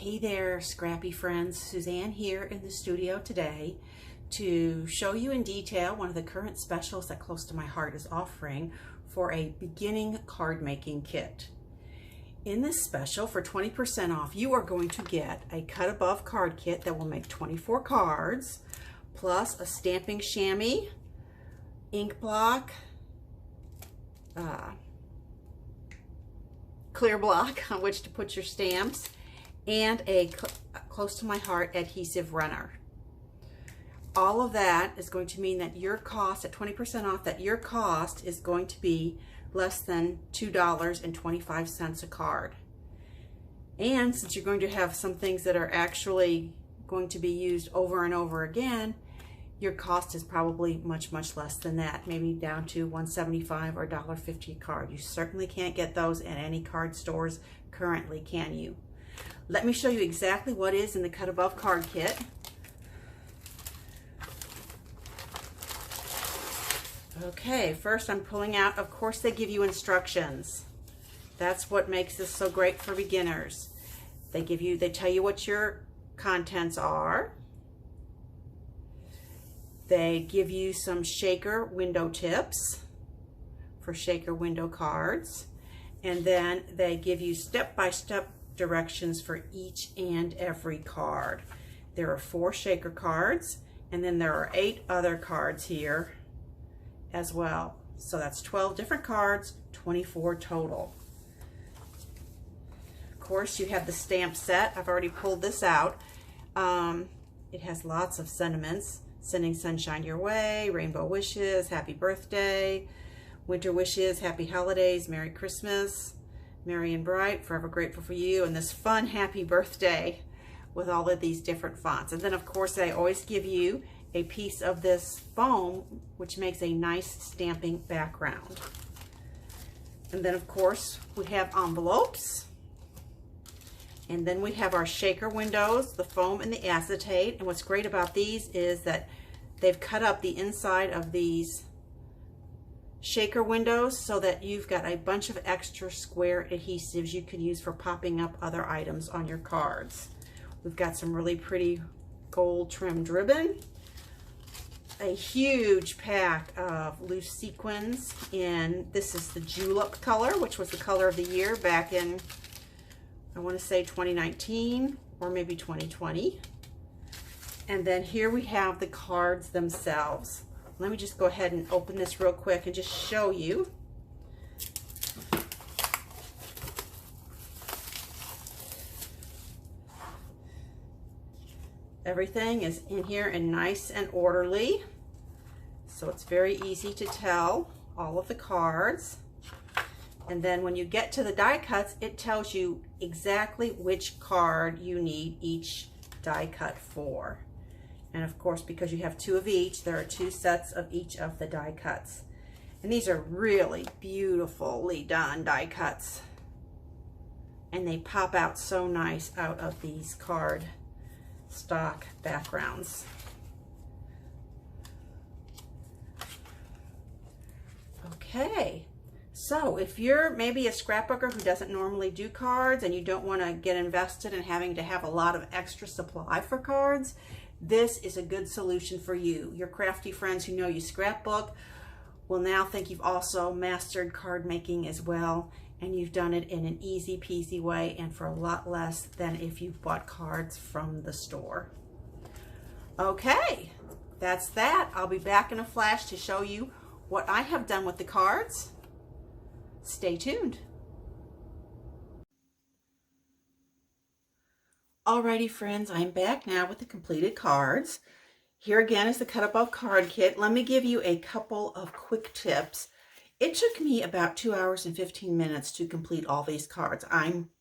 Hey there, scrappy friends. Suzanne here in the studio today to show you in detail one of the current specials that Close to My Heart is offering for a beginning card making kit. In this special, for 20% off, you are going to get a cut above card kit that will make 24 cards, plus a stamping chamois, ink block, clear block on which to put your stamps, and a Close to My Heart adhesive runner. All of that is going to mean that your cost, at 20% off, that your cost is going to be less than $2.25 a card. And since you're going to have some things that are actually going to be used over and over again, your cost is probably much less than that, maybe down to $1.75 or $1.50 a card. You certainly can't get those at any card stores currently, can you? Let me show you exactly what is in the cut above card kit. Okay, first I'm pulling out, of course they give you instructions. That's what makes this so great for beginners. They tell you what your contents are. They give you some shaker window tips for shaker window cards. And then they give you step-by-step directions for each and every card. There are 4 shaker cards, and then there are 8 other cards here as well. So that's 12 different cards, 24 total. Of course, you have the stamp set. I've already pulled this out. It has lots of sentiments: sending sunshine your way, rainbow wishes, happy birthday, winter wishes, happy holidays, Merry Christmas, merry and bright, forever grateful for you, and this fun happy birthday with all of these different fonts. And then of course they always give you a piece of this foam which makes a nice stamping background. And then of course we have envelopes, and then we have our shaker windows, the foam and the acetate. And what's great about these is that they've cut up the inside of these shaker windows so that you've got a bunch of extra square adhesives you can use for popping up other items on your cards. We've got some really pretty gold trimmed ribbon, a huge pack of loose sequins in, this is the julep color, which was the color of the year back in, I want to say 2019 or maybe 2020. And then here we have the cards themselves. Let me just go ahead and open this real quick and just show you. Everything is in here and nice and orderly, so it's very easy to tell all of the cards. And then when you get to the die cuts, it tells you exactly which card you need each die cut for. And of course, because you have 2 of each, there are 2 sets of each of the die cuts. And these are really beautifully done die cuts. And they pop out so nice out of these card stock backgrounds. Okay, so if you're maybe a scrapbooker who doesn't normally do cards and you don't want to get invested in having to have a lot of extra supply for cards, this is a good solution for you. Your crafty friends who know you scrapbook will now think you've also mastered card making as well, and you've done it in an easy peasy way and for a lot less than if you bought cards from the store. Okay, that's that. I'll be back in a flash to show you what I have done with the cards. Stay tuned. Alrighty friends, I'm back now with the completed cards. Here again is the cut above card kit. Let me give you a couple of quick tips. It took me about 2 hours and 15 minutes to complete all these cards. I'm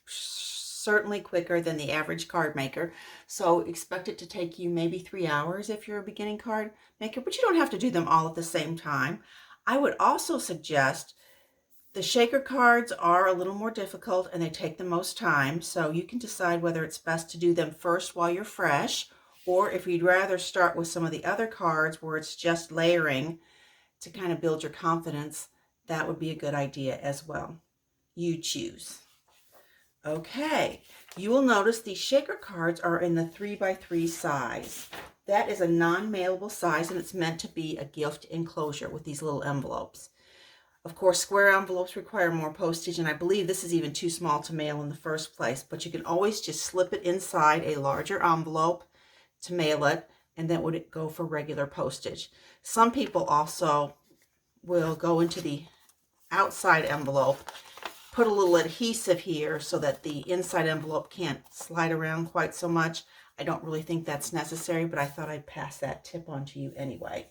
certainly quicker than the average card maker, so expect it to take you maybe 3 hours if you're a beginning card maker, but you don't have to do them all at the same time. I would also suggest the shaker cards are a little more difficult and they take the most time, so you can decide whether it's best to do them first while you're fresh, or if you'd rather start with some of the other cards where it's just layering to kind of build your confidence, that would be a good idea as well. You choose. Okay, you will notice these shaker cards are in the 3x3 size. That is a non-mailable size, and it's meant to be a gift enclosure with these little envelopes. Of course, square envelopes require more postage, and I believe this is even too small to mail in the first place, but you can always just slip it inside a larger envelope to mail it, and then would it go for regular postage. Some people also will go into the outside envelope, put a little adhesive here so that the inside envelope can't slide around quite so much. I don't really think that's necessary, but I thought I'd pass that tip on to you anyway.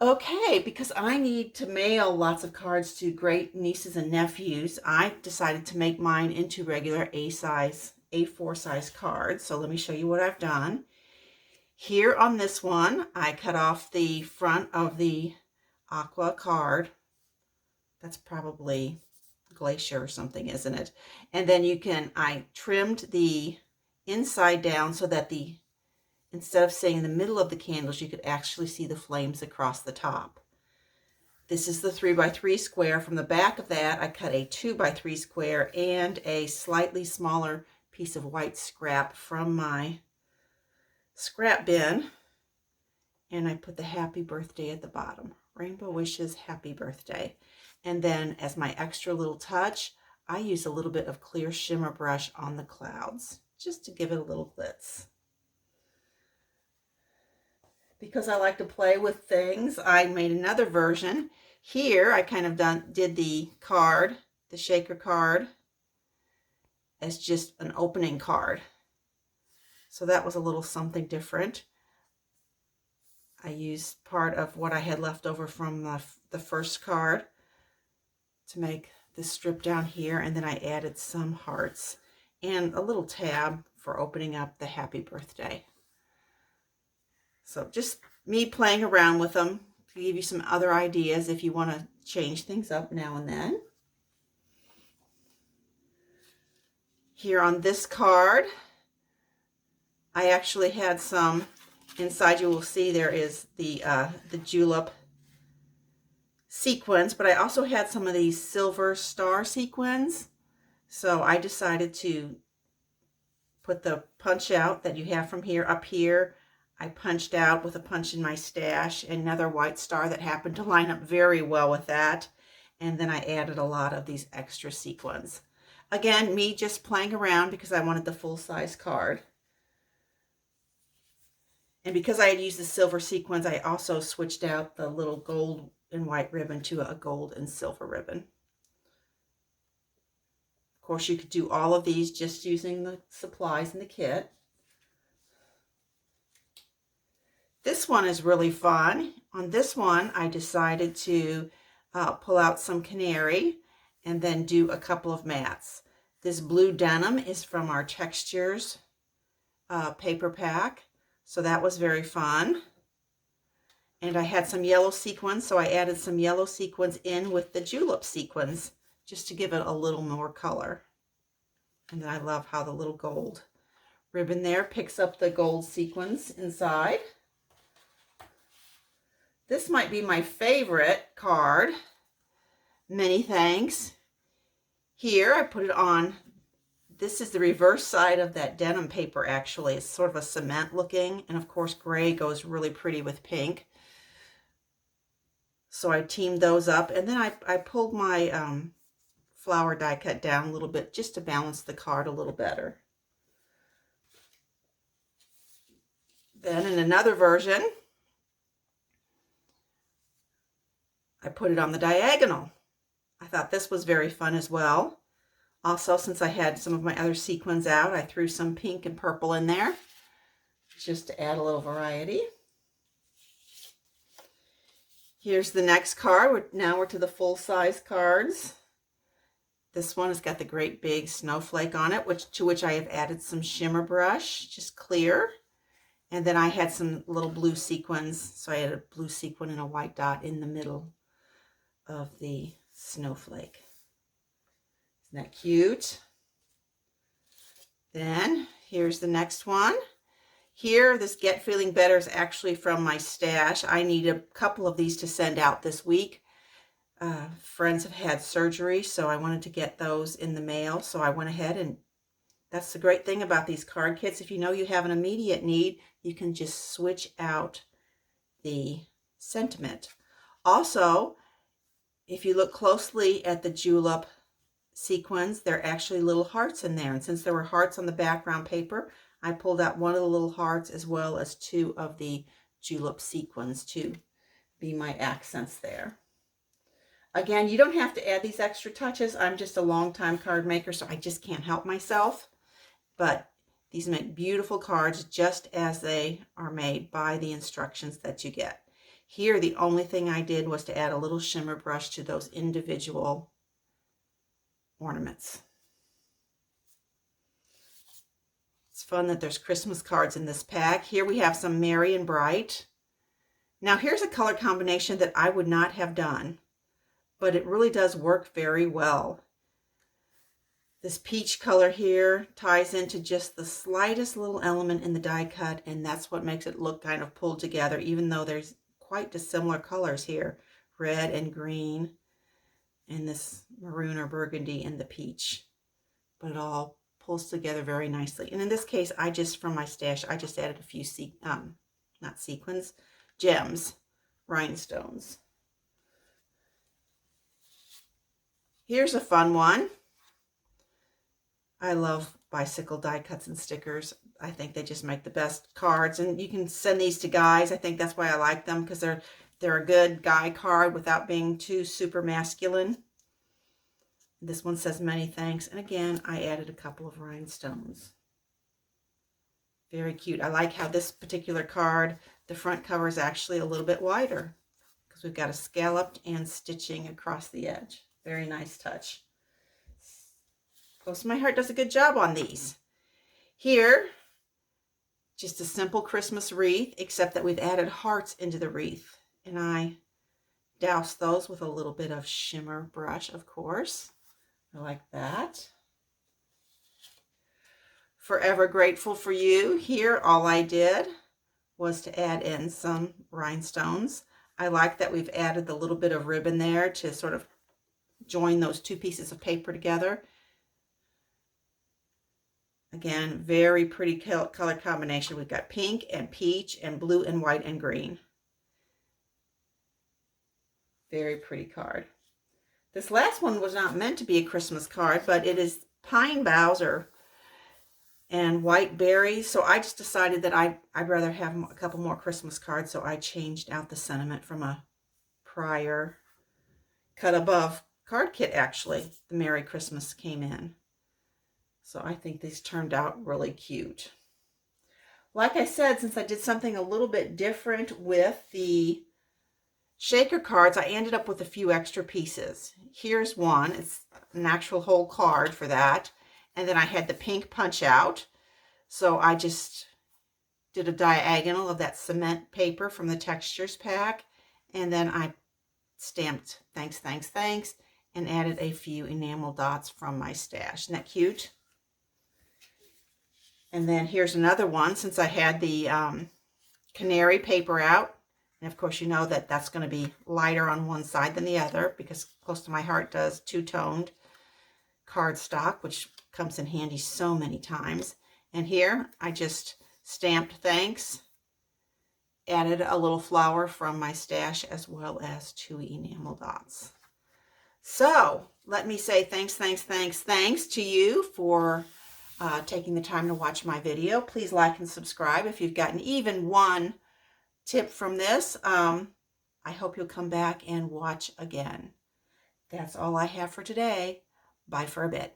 Okay, because I need to mail lots of cards to great nieces and nephews, I decided to make mine into regular A4 size cards. So let me show you what I've done. Here on this one, I cut off the front of the aqua card. That's probably glacier or something, isn't it? And then I trimmed the inside down so that instead of seeing the middle of the candles, you could actually see the flames across the top. This is the 3x3 square. From the back of that, I cut a 2x3 square and a slightly smaller piece of white scrap from my scrap bin. And I put the happy birthday at the bottom. Rainbow wishes, happy birthday. And then as my extra little touch, I use a little bit of clear shimmer brush on the clouds, just to give it a little glitz. Because I like to play with things, I made another version. Here, I kind of did the card, the shaker card, as just an opening card. So that was a little something different. I used part of what I had left over from the first card to make this strip down here, and then I added some hearts and a little tab for opening up the happy birthday. So just me playing around with them to give you some other ideas if you want to change things up now and then. Here on this card, I actually had some inside. You will see there is the julep sequins, but I also had some of these silver star sequins. So I decided to put the punch out that you have from here up here. I punched out with a punch in my stash another white star that happened to line up very well with that. And then I added a lot of these extra sequins. Again, me just playing around because I wanted the full-size card. And because I had used the silver sequins, I also switched out the little gold and white ribbon to a gold and silver ribbon. Of course, you could do all of these just using the supplies in the kit. This one is really fun. On this one, I decided to pull out some canary and then do a couple of mats. This blue denim is from our Textures paper pack, so that was very fun. And I had some yellow sequins, so I added some yellow sequins in with the julep sequins just to give it a little more color. And then I love how the little gold ribbon there picks up the gold sequins inside. This might be my favorite card. Many thanks. Here I put it on. This is the reverse side of that denim paper, actually. It's sort of a cement looking, and of course gray goes really pretty with pink. So I teamed those up, and then I pulled my flower die cut down a little bit just to balance the card a little better. Then in another version, I put it on the diagonal. I thought this was very fun as well. Also, since I had some of my other sequins out, I threw some pink and purple in there just to add a little variety. Here's the next card. Now we're to the full-size cards. This one has got the great big snowflake on it, to which I have added some shimmer brush, just clear. And then I had some little blue sequins, so I had a blue sequin and a white dot in the middle of the snowflake. Isn't that cute? Then here's the next one. Here, this Get Feeling Better is actually from my stash. I need a couple of these to send out this week. friends have had surgery, so I wanted to get those in the mail. So I went ahead, and that's the great thing about these card kits. If you know you have an immediate need, you can just switch out the sentiment. Also, if you look closely at the julep sequins, there are actually little hearts in there. And since there were hearts on the background paper, I pulled out one of the little hearts as well as two of the julep sequins to be my accents there. Again, you don't have to add these extra touches. I'm just a long-time card maker, so I just can't help myself. But these make beautiful cards just as they are made by the instructions that you get. Here, the only thing I did was to add a little shimmer brush to those individual ornaments. It's fun that there's Christmas cards in this pack. Here we have some Merry and Bright. Now here's a color combination that I would not have done, but it really does work very well. This peach color here ties into just the slightest little element in the die cut, and that's what makes it look kind of pulled together, even though there's quite dissimilar colors here. Red and green, and this maroon or burgundy and the peach. But it all pulls together very nicely. And in this case, from my stash, I just added a few, not sequins, gems, rhinestones. Here's a fun one. I love bicycle die cuts and stickers. I think they just make the best cards, and you can send these to guys. I think that's why I like them, because they're a good guy card without being too super masculine. This one says many thanks, and again, I added a couple of rhinestones. Very cute. I like how this particular card, the front cover is actually a little bit wider, because we've got a scalloped and stitching across the edge. Very nice touch. Close to My Heart does a good job on these. Here, just a simple Christmas wreath, except that we've added hearts into the wreath, and I doused those with a little bit of shimmer brush, of course. I like that. Forever Grateful for You. Here, all I did was to add in some rhinestones. I like that we've added the little bit of ribbon there to sort of join those two pieces of paper together. Again, very pretty color combination. We've got pink and peach and blue and white and green. Very pretty card. This last one was not meant to be a Christmas card, but it is pine boughs and white berries. So I just decided that I'd rather have a couple more Christmas cards, so I changed out the sentiment from a prior cut above card kit, actually. The Merry Christmas came in. So I think these turned out really cute. Like I said, since I did something a little bit different with the shaker cards, I ended up with a few extra pieces. Here's one. It's an actual whole card for that. And then I had the pink punch out. So I just did a diagonal of that cement paper from the textures pack. And then I stamped thanks, thanks, thanks, and added a few enamel dots from my stash. Isn't that cute? And then here's another one, since I had the canary paper out. And of course, you know that that's going to be lighter on one side than the other, because Close to My Heart does two-toned cardstock, which comes in handy so many times. And here I just stamped thanks, added a little flower from my stash, as well as two enamel dots. So let me say thanks, thanks, thanks, thanks to you for taking the time to watch my video. Please like and subscribe if you've gotten even one tip from this. I hope you'll come back and watch again. That's all I have for today. Bye for a bit.